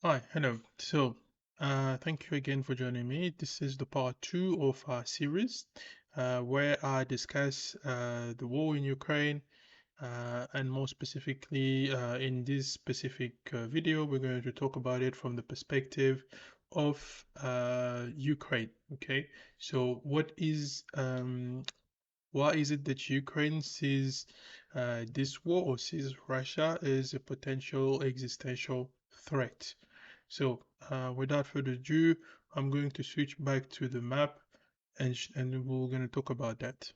Hi, hello. Thank you again for joining me. This is the part two of our series where I discuss the war in Ukraine, and more specifically, in this specific video, we're going to talk about it from the perspective of Ukraine. Okay, so why is it that Ukraine sees this war or sees Russia as a potential existential threat? Without further ado, I'm going to switch back to the map and we're going to talk about that.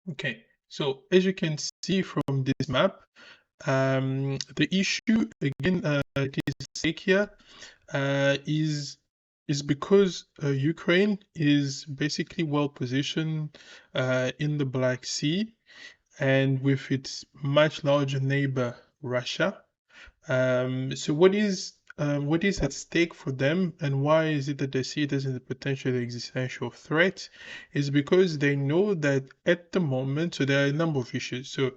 Okay, so as you can see from this map, the issue again, it is stake here, is because Ukraine is basically well positioned in the Black Sea, and with its much larger neighbor Russia. So what is at stake for them, and why is it that they see it as a potential existential threat? Is because they know that at the moment, so there are a number of issues. So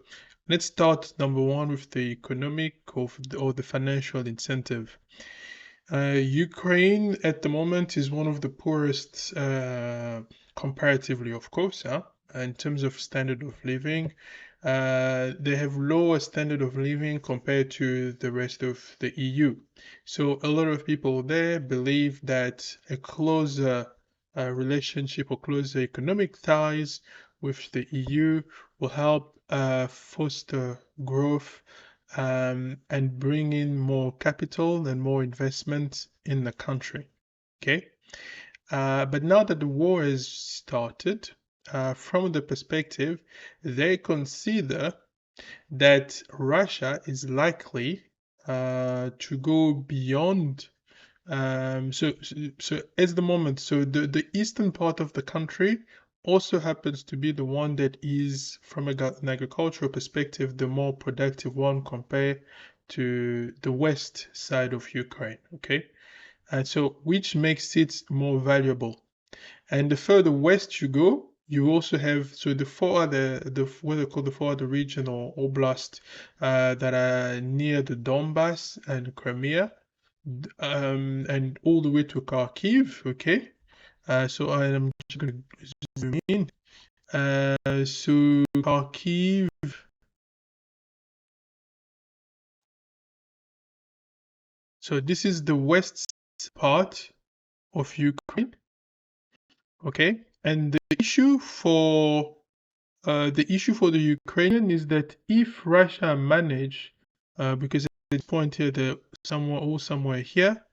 let's start number one with the economic or the financial incentive. Ukraine at the moment is one of the poorest, comparatively, of course, in terms of standard of living. They have lower standard of living compared to the rest of the EU. So a lot of people there believe that a closer relationship or closer economic ties with the EU will help foster growth, and bring in more capital and more investment in the country. Okay. But now that the war has started, from the perspective, they consider that Russia is likely to go beyond. So at the moment, so the eastern part of the country also happens to be the one that is, from an agricultural perspective, the more productive one compared to the west side of Ukraine. Okay, and so which makes it more valuable. And the further west you go, you also have, so the four other, what they call the four other region or oblast that are near the Donbass and Crimea, and all the way to Kharkiv. Okay, so I am just going to zoom in. So Kharkiv. So this is the west part of Ukraine. Okay, and the issue for the Ukrainian is that if Russia manage, because at this point here, somewhere here,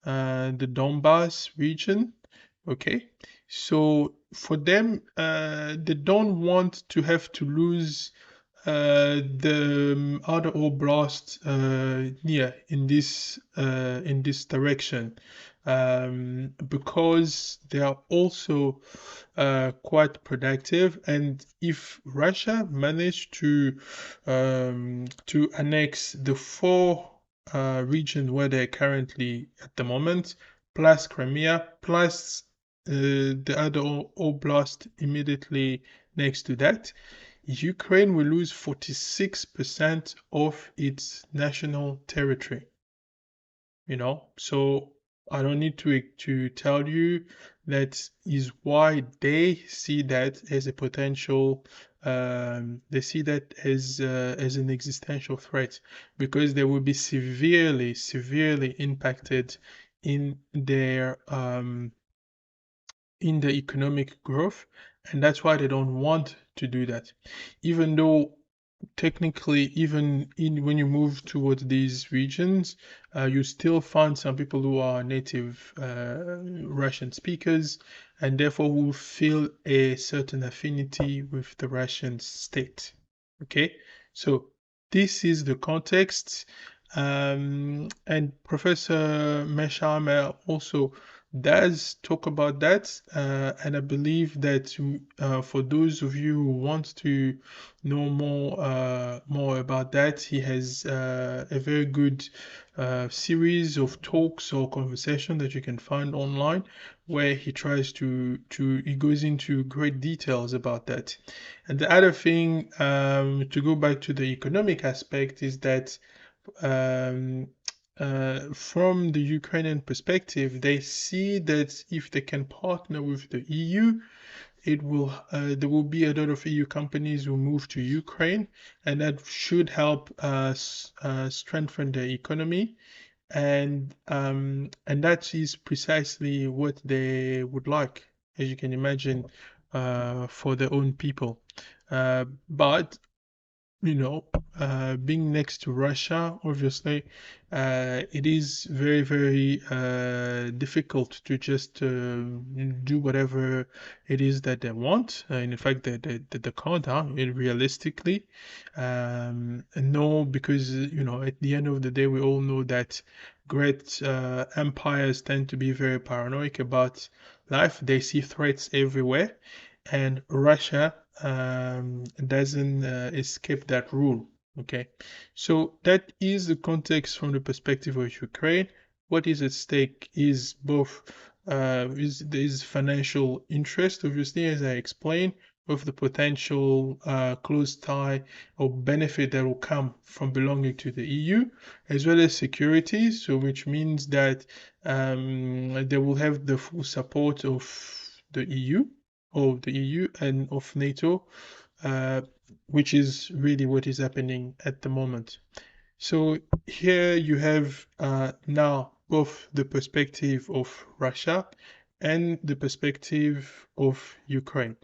the Donbass region. Okay, so for them, they don't want to have to lose the other oblast near in this direction, because they are also quite productive, and if Russia managed to annex the four region where they're currently at the moment, plus Crimea, plus the other oblast immediately next to that, Ukraine will lose 46% of its national territory. So I don't need to tell you that is why they see that as a potential. They see that as an existential threat, because they will be severely impacted in their economic growth, and that's why they don't want to do that. Even though technically, even when you move towards these regions, you still find some people who are native Russian speakers, and therefore will feel a certain affinity with the Russian state. Okay, so this is the context, and Professor Meshamer also does talk about that, and I believe that for those of you who want to know more about that, he has a very good series of talks or conversation that you can find online, where he tries to he goes into great details about that. And the other thing, to go back to the economic aspect, is that um, from the Ukrainian perspective, they see that if they can partner with the EU, there will be a lot of EU companies who move to Ukraine, and that should help strengthen the economy. And that is precisely what they would like, as you can imagine, for their own people. But being next to Russia, obviously, it is very, very difficult to just do whatever it is that they want. In fact, they can't, realistically. No, because, at the end of the day, we all know that great empires tend to be very paranoid about life. They see threats everywhere, and Russia doesn't escape that rule. Okay, so that is the context from the perspective of Ukraine. What is at stake is both there is financial interest, obviously, as I explained, of the potential close tie or benefit that will come from belonging to the EU, as well as security. So, which means that they will have the full support of the EU and of NATO, uh, which is really what is happening at the moment. So here you have now both the perspective of Russia and the perspective of Ukraine.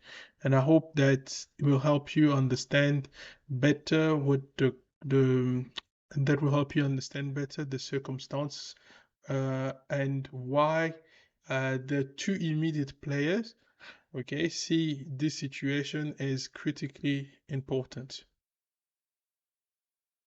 And I hope that it will help you understand better the that will help you understand better the circumstance and why the two immediate players, okay, see this situation as critically important.